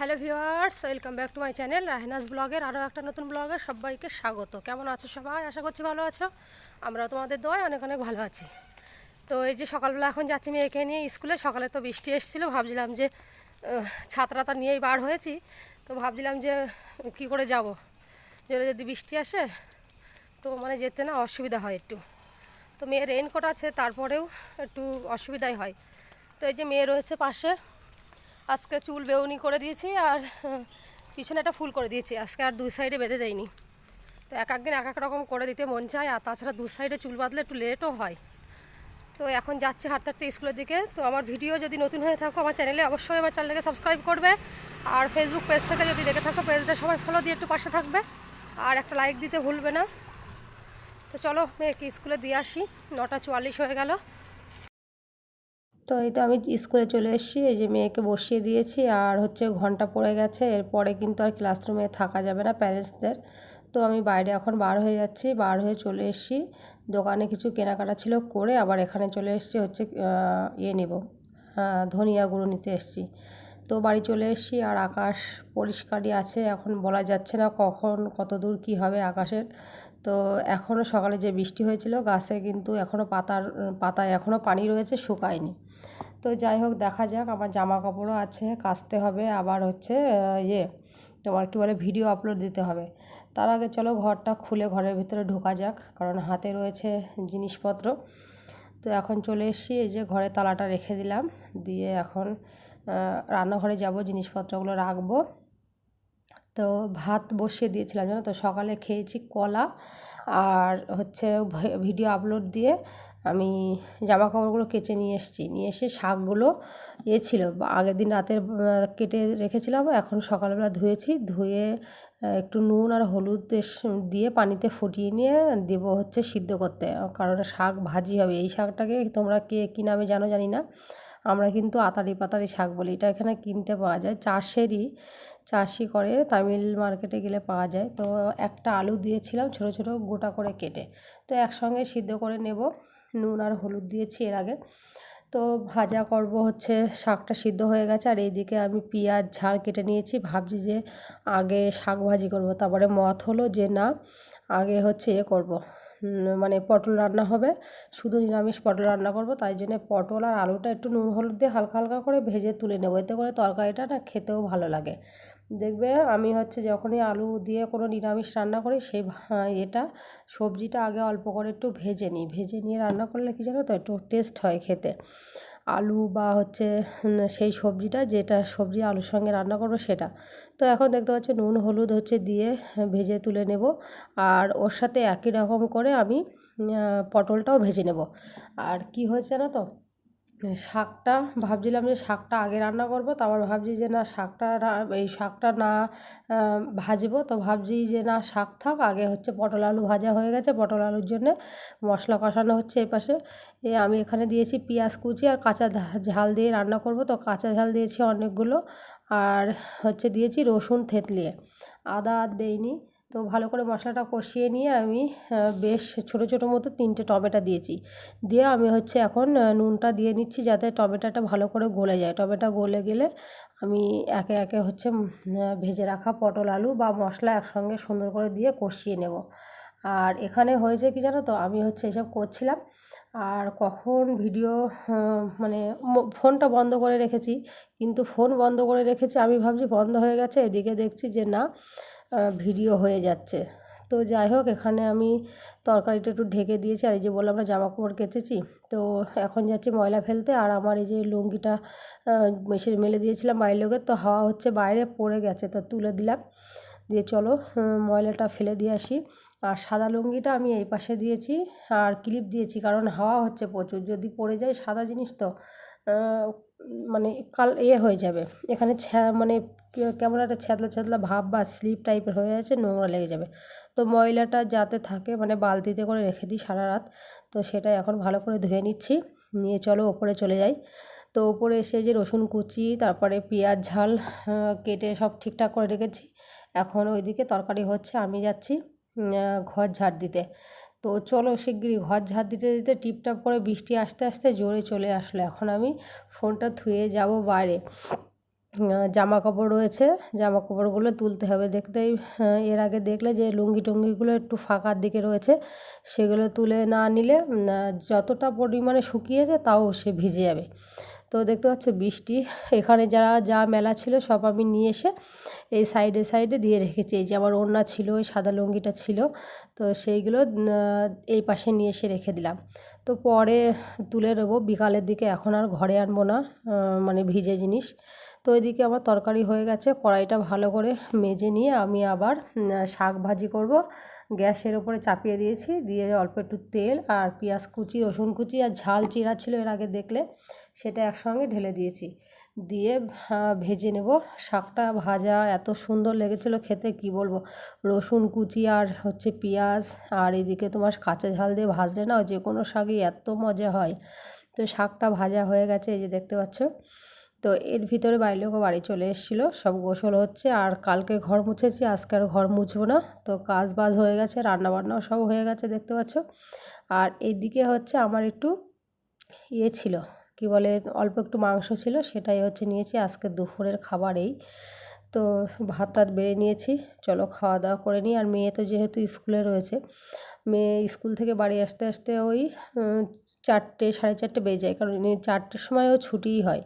Hello viewers, welcome back to my channel Rahena's ব্লগের আরও একটা নতুন ব্লগে সবাইকে স্বাগত। কেমন আছো সবাই? আশা করছি ভালো আছো। আমরাও তোমাদের দোয়ায় অনেক অনেক ভালো আছি। তো এই যে সকালবেলা এখন যাচ্ছি মেয়েকে নিয়ে স্কুলে। সকালে তো বৃষ্টি এসেছিলো, ভাবছিলাম যে ছাতাটা নিয়েই বার হয়েছি, তো ভাবছিলাম যে কি করে যাব, জোরে যদি বৃষ্টি আসে তো মানে যেতে না অসুবিধা হয় একটু। তো মেয়ের রেইনকোট আছে, তারপরেও একটু অসুবিধাই হয়। তো এই যে মেয়ে রয়েছে পাশে, আজকে চুল বেউনি করে দিয়েছি আর পিছনে একটা ফুল করে দিয়েছি। আজকে আর দুই সাইডে বেঁধে দেয়নি। তো এক একদিন এক এক রকম করে দিতে মন চায়, আর তাছাড়া দু সাইডে চুল বাঁধলে একটু লেটও হয়। তো এখন যাচ্ছি হাঁটতে হাঁটতে স্কুলের দিকে। তো আমার ভিডিও যদি নতুন হয়ে থাকো আমার চ্যানেলে অবশ্যই আমার চ্যানেলকে সাবস্ক্রাইব করবে, আর ফেসবুক পেজ থেকে যদি দেখে থাকো পেজটা সবাই ফলো দিয়ে একটু পাশে থাকবে, আর একটা লাইক দিতে ভুলবে না। তো চলো মেয়েকে স্কুলে দিয়ে আসি, 9:44 হয়ে গেল। তো এই তো আমি স্কুলে চলে এসেছি, এই যে মেয়েকে বসিয়ে দিয়েছি, আর ঘন্টা পড়ে গেছে, এরপরে কিন্তু আর ক্লাসরুমে থাকা যাবে না প্যারেন্টসদের। তো আমি বাইরে এখন বার হয়ে যাচ্ছি, বার হয়ে চলে এসেছি দোকানে, কিছু কেনাকাটা ছিল করে আবার এখানে চলে এসেছি নেব, ধনিয়া গুঁড়ো নিতে এসেছি। তো বাড়ি চলে এসেছি, আর আকাশ পরিষ্কারই আছে, এখন বলা যাচ্ছে না কখন কত দূর কী হবে আকাশের। তো এখনও সকালে যে বৃষ্টি হয়েছিল গাছে কিন্তু এখনও পাতায় এখনও পানি রয়েছে, শুকায়নি। তো যাই হোক, দেখা যাক। আমার জামা কাপড়ও আছে, কাচতে হবে, আবার তোমার কি বলে ভিডিও আপলোড দিতে হবে। তার আগে চলো ঘরটা খুলে ঘরের ভিতরে ঢোকা যাক, কারণ হাতে রয়েছে জিনিসপত্র। তো এখন চলে এসেছি, এই যে ঘরে তালাটা রেখে দিলাম, দিয়ে এখন রান্নাঘরে যাব, জিনিসপত্রগুলো রাখবো। তো ভাত বসিয়ে দিয়েছিলাম জানো তো, সকালে খেয়েছি কলা, আর ভিডিও আপলোড দিয়ে আমি জামা কাপড়গুলো কেচে নিয়ে এসে শাকগুলো ছিল আগের দিন রাতের কেটে রেখেছিলাম, এখন সকালবেলা ধুয়ে একটু নুন আর হলুদ দিয়ে পানিতে ফুটিয়ে নিয়ে দেবো সিদ্ধ করতে, কারণ শাক ভাজি হবে। এই শাকটাকে তোমরা কে কী নামে জানো জানি না, আমরা কিন্তু আতারি পাতারি শাক বলি। এটা এখানে কিনতে পাওয়া যায়, চাষি করে, তামিল মার্কেটে গেলে পাওয়া যায়। তো একটা আলু দিয়েছিলাম ছোট ছোট গোটা করে কেটে, তো একসঙ্গে সিদ্ধ করে নেব। নুন আর হলুদ দিয়েছি এর আগে। তো ভাজা করব, শাকটা সিদ্ধ হয়ে গেছে, আর এইদিকে আমি পেঁয়াজ ঝাল কেটে নিয়েছি। ভাবছি যে আগে শাক ভাজি করব, তারপরে মত হলো যে না, আগে করব, মানে পটল রান্না হবে, শুধু নিরামিষ পটল রান্না করব। তাই জন্য পটল আর আলুটা একটু নুন হলুদ দিয়ে হালকা হালকা করে ভেজে তুলে নেবো, এতে করে তরকারিটা না খেতেও ভালো লাগে। দেখবে আমি যখনই আলু দিয়ে কোনো নিরামিষ রান্না করি, সেই সবজিটা আগে অল্প করে একটু ভেজে নিয়ে রান্না করলে কি জানো তো, একটু টেস্ট হয় খেতে। আলু বা সেই সবজিটা, যেটা সবজি আলুর সঙ্গে রান্না করবো সেটা। তো এখন দেখতে পাচ্ছি নুন হলুদ দিয়ে ভেজে তুলে নেব, আর ওর সাথে একই রকম করে আমি পটলটাও ভেজে নেব। আর কি হয়েছে না তো, শাকটা ভাবছিলাম যে শাকটা আগে রান্না করব, তারপর ভাবছি যে না, এই শাকটা না ভাজবো। তো ভাবছি যে না, শাক থাক, আগে পটল আলু ভাজা হয়ে গেছে, পটল আলুর জন্য মশলা কষানো হচ্ছে এই পাশে। আমি এখানে দিয়েছি পেঁয়াজ কুচি আর কাঁচা ঝাল দিয়ে রান্না করব। তো কাঁচা ঝাল দিয়েছি অনেকগুলো, আর দিয়েছি রসুন থেতলিয়ে, আদা আর দেইনি। তো ভালো করে মশলাটা কষিয়ে নিয়ে আমি বেশ ছোটো ছোটো মতো 3টে টমেটো দিয়েছি, দিয়ে আমি এখন নুনটা দিয়ে নিচ্ছি, যাতে টমেটোটা ভালো করে গলে যায়। টমেটো গলে গেলে আমি একে একে ভেজে রাখা পটল আলু বা মশলা একসঙ্গে সুন্দর করে দিয়ে কষিয়ে নেব। আর এখানে হয়েছে কি জানো তো, আমি এসব করছিলাম, আর কখন ভিডিও মানে ফোনটা বন্ধ করে রেখেছি, কিন্তু ফোন বন্ধ করে রেখেছি, আমি ভাবছি বন্ধ হয়ে গেছে, এদিকে দেখছি যে না, ভিডিও হয়ে যাচ্ছে। তো যাই হোক, এখানে আমি তরকারিটা একটু ঢেকে দিয়েছি, আর এই যে বললাম আমরা জামা কাপড় কেচেছি, তো এখন যাচ্ছি ময়লা ফেলতে। আর আমার এই যে লুঙ্গিটা মেশিনে মেলে দিয়েছিলাম বাইরের লোকের, তো হাওয়া বাইরে পড়ে গেছে, তো তুলে দিলাম, দিয়ে চলো ময়লাটা ফেলে দিয়ে আসি। আর সাদা লুঙ্গিটা আমি এই পাশে দিয়েছি, আর ক্লিপ দিয়েছি, কারণ হাওয়া প্রচুর, যদি পড়ে যায় সাদা জিনিস তো মানে হয়ে যাবে, এখানে মানে কেমন একটা ছ্যাঁতলা ছ্যাঁতলা ভাব বা স্লিপ টাইপের হয়ে আছে, নোংরা লেগে যাবে। তো ময়লাটা যাতে থাকে, মানে বালতিতে করে রেখে দিই সারা রাত। তো সেটা এখন ভালো করে ধুয়ে নিচ্ছি, নিয়ে চলো ওপরে চলে যাই। তো ওপরে এসে যে রসুন কুচি, তারপরে পেঁয়াজ ঝাল কেটে সব ঠিকঠাক করে রেখেছি। এখন ওইদিকে তরকারি হচ্ছে, আমি যাচ্ছি ঘর ঝাড় দিতে। তো চলো শিগগিরই ঘর ঝাড় দিতে দিতে টিপটাপ করে বৃষ্টি আস্তে আস্তে জোরে চলে আসলো। এখন আমি ফোনটা থুয়ে যাব বাইরে। জামা কাপড় রয়েছে, জামা কাপড়গুলো তুলতে হবে। দেখতেই এর আগে দেখলে যে লুঙ্গি টুঙ্গিগুলো একটু ফাঁকার দিকে রয়েছে, সেগুলো তুলে না নিলে যতটা পরিমাণে শুকিয়েছে তাও সে ভিজে যাবে। তো দেখতে পাচ্ছ বৃষ্টি, এখানে যারা যা মেলা ছিল সব আমি নিয়ে এসে এই সাইডে সাইডে দিয়ে রেখেছি। এই যে আমার ওড়না ছিল, ওই সাদা লুঙ্গিটা ছিল, তো সেইগুলো এই পাশে নিয়ে এসে রেখে দিলাম। তো পরে তুলে নেবো বিকালের দিকে, এখন আর ঘরে আনবো না, মানে ভিজে জিনিস। তো এদিকে আমার তরকারি হয়ে গেছে, কড়াইটা ভালো করে মেজে নিয়ে আমি আবার শাক ভাজি করব। গ্যাসের ওপরে চাপিয়ে দিয়েছি, দিয়ে অল্প একটু তেল আর পেঁয়াজ কুচি, রসুন কুচি আর ঝাল চিরা ছিল এর আগে দেখলে, সেটা একসঙ্গে ঢেলে দিয়েছি, দিয়ে ভেজে নেব। শাকটা ভাজা এত সুন্দর লেগেছিলো খেতে, কি বলবো। রসুন কুচি আর হচ্ছে পেঁয়াজ, আর এদিকে তোমার কাঁচা ঝাল দিয়ে ভাজলে না যে কোনো শাকই এত মজা হয়। তো শাকটা ভাজা হয়ে গেছে, এই যে দেখতে পাচ্ছ। তো এর ভিতরে বাড়ির লোকও বাড়ি চলে এসেছিলো, সব গোসল হচ্ছে। আর কালকে ঘর মুছেছি, আজকে আর ঘর মুছবো না। তো কাজ বাজ হয়ে গেছে, রান্নাবান্নাও সব হয়ে গেছে দেখতে পাচ্ছ। আর এইদিকে হচ্ছে আমার একটু ইয়ে ছিল, কি বলে, অল্প একটু মাংস ছিল, সেটাই হচ্ছে নিয়েছি আজকে দুপুরের খাবার। এই তো ভাত টাত বেড়ে নিয়েছি, চলো খাওয়া দাওয়া করে নিই। আর মেয়ে তো যেহেতু স্কুলে রয়েছে, মেয়ে স্কুল থেকে বাড়ি আসতে আসতে ওই 4টে 4:30 বেজে যায়, কারণ 4টের সময়ও ছুটিই হয়।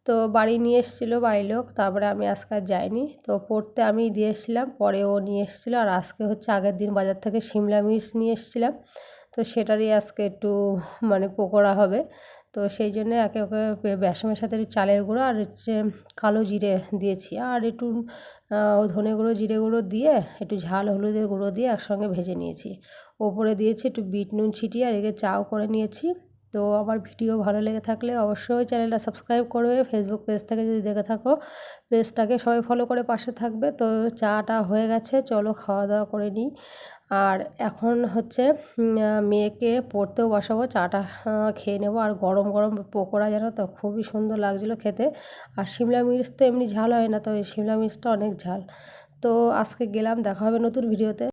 তো বাড়ি নিয়ে এসেছিলো বাড়ির লোক, তারপরে আমি আজকে আর যাইনি। তো পড়তে আমি দিয়ে এসেছিলাম, পরে ও নিয়ে এসেছিলো। আর আজকে হচ্ছে আগের দিন বাজার থেকে শিমলা মির্চ নিয়ে এসেছিলাম, তো সেটারই আজকে একটু মানে পকোড়া হবে। তো সেই জন্য একে ওকে বেসনের সাথে একটু চালের গুঁড়ো আর হচ্ছে কালো জিরে দিয়েছি, আর একটু ধনে গুঁড়ো জিরে গুঁড়ো দিয়ে একটু ঝাল হলুদের গুঁড়ো দিয়ে একসঙ্গে ভেজে নিয়েছি। ওপরে দিয়েছি একটু বিট নুন ছিটিয়ে, আর এদিকে চাও করে নিয়েছি। তো আমার ভিডিও ভালো লেগে থাকলে অবশ্যই চ্যানেলটা সাবস্ক্রাইব করবে। ফেসবুক পেজ থেকে যদি দেখে থাকো, পেজটাকে সবাই ফলো করে পাশে থাকবে। তো চাটা হয়ে গেছে, চলো খাওয়া দাওয়া করে নিই। আর এখন হচ্ছে মেয়েকে পড়তেও বসাবো, চাটা খেয়ে নেবো। আর গরম গরম পকোড়া, জানো তো খুবই সুন্দর লাগছিলো খেতে। আর শিমলা মির্চ তো এমনি ঝাল হয় না, তো এই শিমলা মির্চটা অনেক ঝাল। তো আজকে গেলাম, দেখা হবে নতুন ভিডিওতে।